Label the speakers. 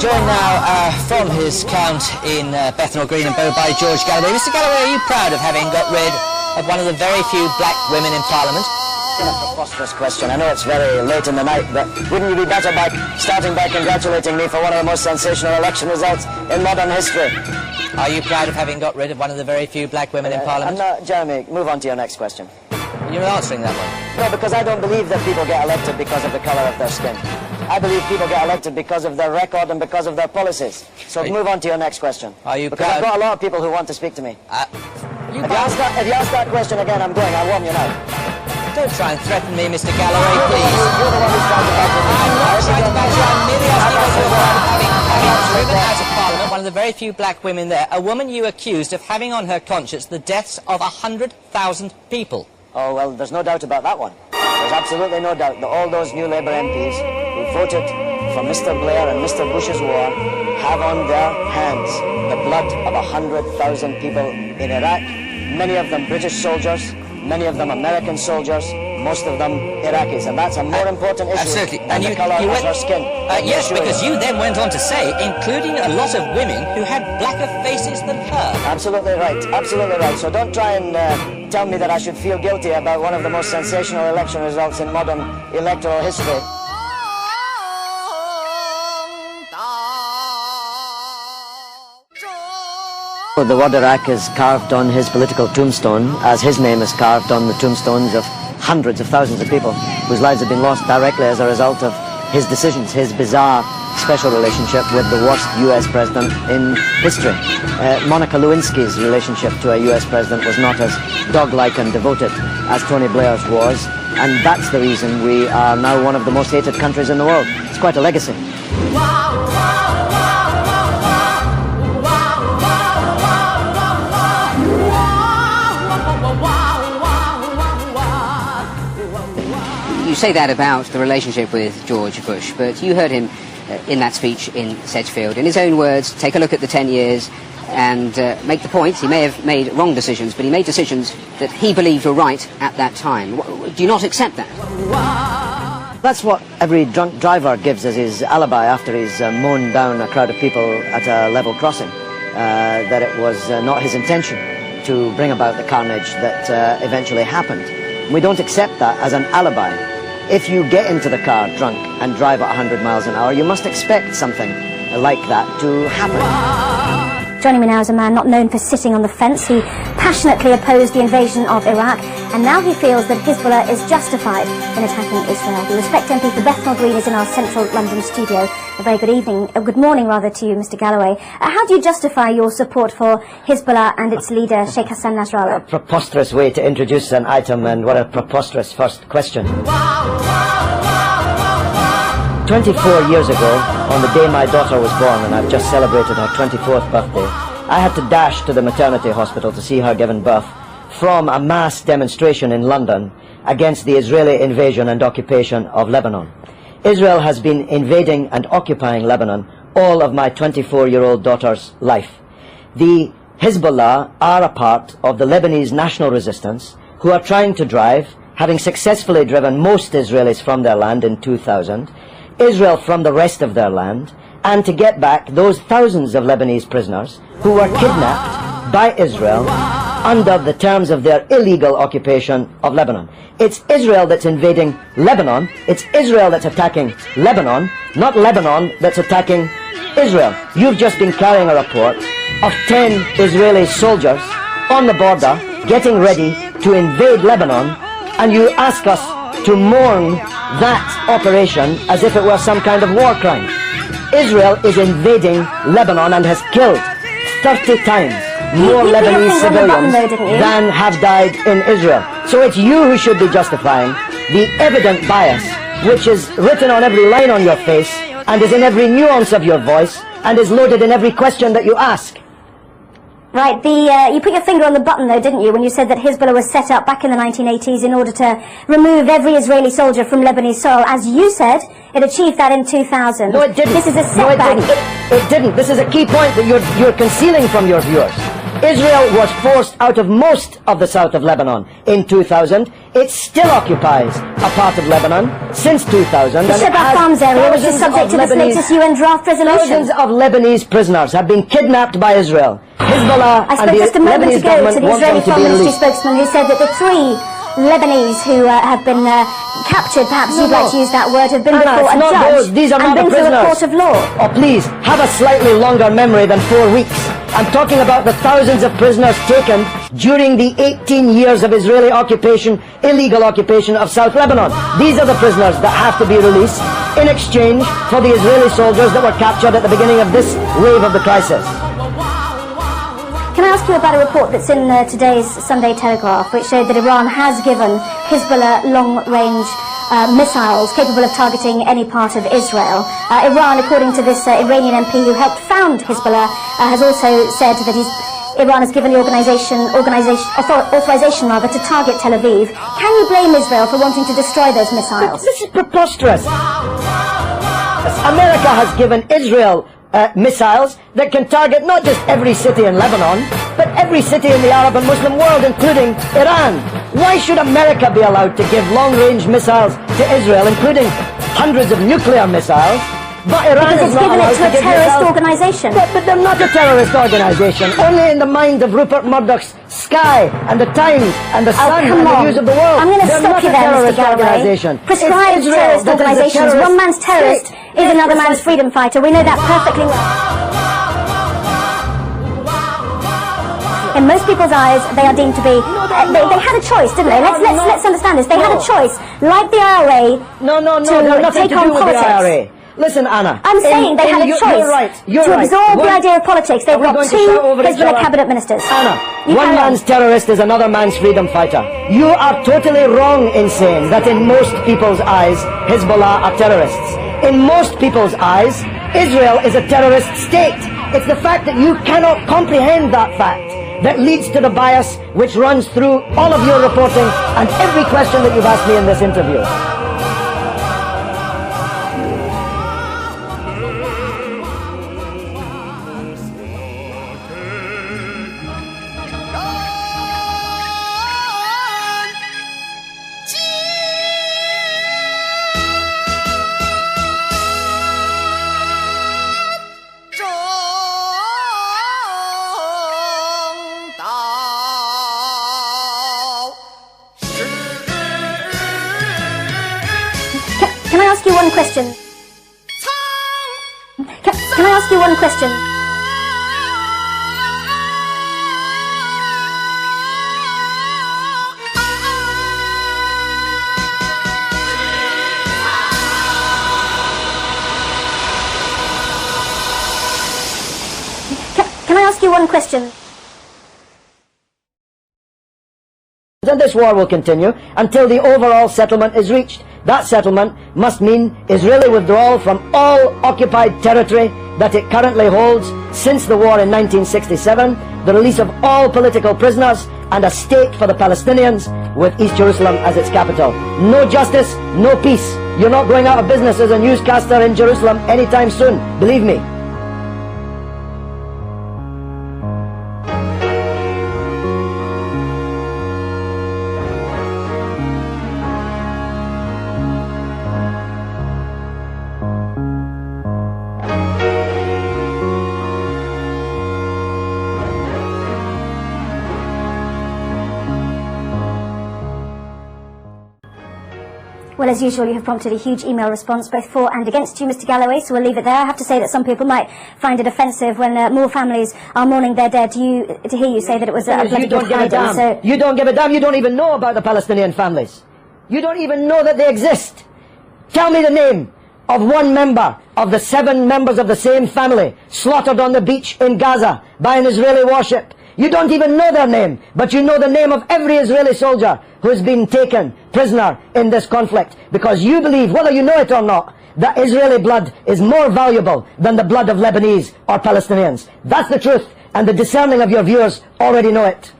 Speaker 1: Joined now from his count in Bethnal Green and Bow by George Galloway. Mr. Galloway, are you proud of having got rid of one of the very few black women in Parliament?
Speaker 2: A preposterous question. I know it's very late in the night, but wouldn't you be better by starting by congratulating me for one of the most sensational election results in modern history?
Speaker 1: Are you proud of having got rid of one of the very few black women in Parliament?
Speaker 2: I'm not, Jeremy, move on to your next question.
Speaker 1: You're not answering that one.
Speaker 2: No, because I don't believe that people get elected because of the colour of their skin. I believe people get elected because of their record and because of their policies. So move on to your next question.
Speaker 1: Are you
Speaker 2: because
Speaker 1: proud?
Speaker 2: I've got a lot of people who want to speak to me. If you ask that question again, I'm going. I'll warn you now.
Speaker 1: Don't try and threaten me, Mr. Galloway, please.
Speaker 2: You're the one who's trying to badger me.
Speaker 1: I'm not trying to badger you. I'm merely asking what you're proud of having driven out of Parliament one of the very few black women there, a woman you accused of having on her conscience the deaths of 100,000 people.
Speaker 2: Oh, well, there's no doubt about that one. There's absolutely no doubt that all those new Labour MPs who voted for Mr. Blair and Mr. Bush's war have on their hands the blood of 100,000 people in Iraq, many of them British soldiers, many of them American soldiers, most of them Iraqis, and that's a more important issue than the colour of her skin.
Speaker 1: Yes, because you then went on to say, including a lot of women who had blacker faces than her.
Speaker 2: Absolutely right, absolutely right. So don't try and tell me that I should feel guilty about one of the most sensational election results in modern electoral history. The word Iraq is carved on his political tombstone, as his name is carved on the tombstones of hundreds of thousands of people whose lives have been lost directly as a result of his decisions, his bizarre special relationship with the worst US president in history. Monica Lewinsky's relationship to a US president was not as dog-like and devoted as Tony Blair's was, and that's the reason we are now one of the most hated countries in the world. It's quite a legacy.
Speaker 3: You say that about the relationship with George Bush, but you heard him in that speech in Sedgefield. In his own words, take a look at the 10 years and make the point. He may have made wrong decisions, but he made decisions that he believed were right at that time. Do you not accept that?
Speaker 2: That's what every drunk driver gives as his alibi after he's mown down a crowd of people at a level crossing, that it was not his intention to bring about the carnage that eventually happened. We don't accept that as an alibi. If you get into the car drunk and drive at 100 miles an hour, you must expect something like that to happen.
Speaker 4: Joining me now is a man not known for sitting on the fence. He passionately opposed the invasion of Iraq, and now he feels that Hezbollah is justified in attacking Israel. The Respect MP for Bethnal Green is in our central London studio. A very good evening, good morning rather, to you, Mr. Galloway. How do you justify your support for Hezbollah and its leader, Sheikh Hassan Nasrallah?
Speaker 2: A preposterous way to introduce an item, and what a preposterous first question. 24 years ago, on the day my daughter was born, and I've just celebrated her 24th birthday, I had to dash to the maternity hospital to see her given birth from a mass demonstration in London against the Israeli invasion and occupation of Lebanon. Israel has been invading and occupying Lebanon all of my 24-year-old daughter's life. The Hezbollah are a part of the Lebanese national resistance who are trying to drive, having successfully driven most Israelis from their land in 2000, Israel from the rest of their land, and to get back those thousands of Lebanese prisoners who were kidnapped by Israel under the terms of their illegal occupation of Lebanon. It's Israel that's invading Lebanon. It's Israel that's attacking Lebanon, not Lebanon that's attacking Israel. You've just been carrying a report of 10 Israeli soldiers on the border getting ready to invade Lebanon, and you ask us to mourn that operation as if it were some kind of war crime. Israel is invading Lebanon and has killed 30 times more Lebanese civilians than have died in Israel. So it's you who should be justifying the evident bias which is written on every line on your face and is in every nuance of your voice and is loaded in every question that you ask.
Speaker 4: Right, you put your finger on the button though, didn't you, when you said that Hezbollah was set up back in the 1980s in order to remove every Israeli soldier from Lebanese soil. As you said, it achieved that in 2000.
Speaker 2: No, it didn't.
Speaker 4: This is a setback.
Speaker 2: No, it didn't. It didn't. This is a key point that you're concealing from your viewers. Israel was forced out of most of the south of Lebanon in 2000. It still occupies a part of Lebanon since 2000.
Speaker 4: The Shebaa Farms area, which is subject to this latest UN draft resolution.
Speaker 2: Thousands of Lebanese prisoners have been kidnapped by Israel. Hezbollah
Speaker 4: I
Speaker 2: and
Speaker 4: spoke
Speaker 2: the
Speaker 4: just a moment
Speaker 2: Lebanese
Speaker 4: ago to
Speaker 2: government
Speaker 4: the
Speaker 2: want them
Speaker 4: Israeli
Speaker 2: to
Speaker 4: Foreign
Speaker 2: be
Speaker 4: Ministry
Speaker 2: released.
Speaker 4: spokesman who said that the 3 Lebanese who have been captured, perhaps you'd like to use that word, have been
Speaker 2: Anna,
Speaker 4: before a
Speaker 2: it's not
Speaker 4: judge
Speaker 2: those. These are
Speaker 4: and
Speaker 2: not the
Speaker 4: been through a
Speaker 2: prisoners.
Speaker 4: court of law.
Speaker 2: Oh, please, have a slightly longer memory than 4 weeks. I'm talking about the thousands of prisoners taken during the 18 years of Israeli occupation, illegal occupation of South Lebanon. These are the prisoners that have to be released in exchange for the Israeli soldiers that were captured at the beginning of this wave of the crisis.
Speaker 4: Can I ask you about a report that's in today's Sunday Telegraph, which showed that Iran has given Hezbollah long-range missiles capable of targeting any part of Israel. Iran, according to this Iranian MP who helped found Hezbollah, has also said that Iran has given the authorization to target Tel Aviv. Can you blame Israel for wanting to destroy those missiles?
Speaker 2: This is preposterous. America has given Israel missiles that can target not just every city in Lebanon, but every city in the Arab and Muslim world, including Iran. Why should America be allowed to give long-range missiles to Israel, including hundreds of nuclear missiles, but Iran
Speaker 4: Because
Speaker 2: is
Speaker 4: it's
Speaker 2: not
Speaker 4: given it
Speaker 2: allowed
Speaker 4: to a
Speaker 2: give
Speaker 4: terrorist
Speaker 2: missiles?
Speaker 4: organisation.
Speaker 2: But they're not a terrorist organisation. Only in the mind of Rupert Murdoch's Sky and the Times and the Sun
Speaker 4: come
Speaker 2: and the
Speaker 4: on.
Speaker 2: News of the World.
Speaker 4: I'm going to
Speaker 2: They're
Speaker 4: stop
Speaker 2: not
Speaker 4: you
Speaker 2: a
Speaker 4: there, Mr.
Speaker 2: terrorist
Speaker 4: Galloway.
Speaker 2: organisation.
Speaker 4: Prescribed
Speaker 2: It's Israel
Speaker 4: terrorist
Speaker 2: that is a
Speaker 4: organisations.
Speaker 2: terrorist
Speaker 4: One man's terrorist
Speaker 2: state.
Speaker 4: is another man's freedom fighter. We know that perfectly well. In most people's eyes, they are deemed to be. They had a choice, didn't they? Let's understand this. They had a choice, like the IRA, to take on politics.
Speaker 2: Listen, Anna.
Speaker 4: I'm saying they had a choice to absorb the idea of politics. They've got 2 Hezbollah cabinet ministers.
Speaker 2: Anna, one man's terrorist is another man's freedom fighter. You are totally wrong in saying that in most people's eyes, Hezbollah are terrorists. In most people's eyes, Israel is a terrorist state. It's the fact that you cannot comprehend that fact that leads to the bias which runs through all of your reporting and every question that you've asked me in this interview.
Speaker 4: Can I ask you one question? Can I ask you one question? Can I ask you one question?
Speaker 2: And this war will continue until the overall settlement is reached. That settlement must mean Israeli withdrawal from all occupied territory that it currently holds since the war in 1967, the release of all political prisoners, and a state for the Palestinians with East Jerusalem as its capital. No justice, no peace. You're not going out of business as a newscaster in Jerusalem anytime soon, believe me.
Speaker 4: Well, as usual, you have prompted a huge email response, both for and against you, Mr. Galloway, so we'll leave it there. I have to say that some people might find it offensive when more families are mourning their dead to hear you say that it was a bloody good hiding. So
Speaker 2: you don't give a damn. You don't even know about the Palestinian families. You don't even know that they exist. Tell me the name of one member of the 7 members of the same family slaughtered on the beach in Gaza by an Israeli warship. You don't even know their name, but you know the name of every Israeli soldier who has been taken prisoner in this conflict, because you believe, whether you know it or not, that Israeli blood is more valuable than the blood of Lebanese or Palestinians. That's the truth, and the discerning of your viewers already know it.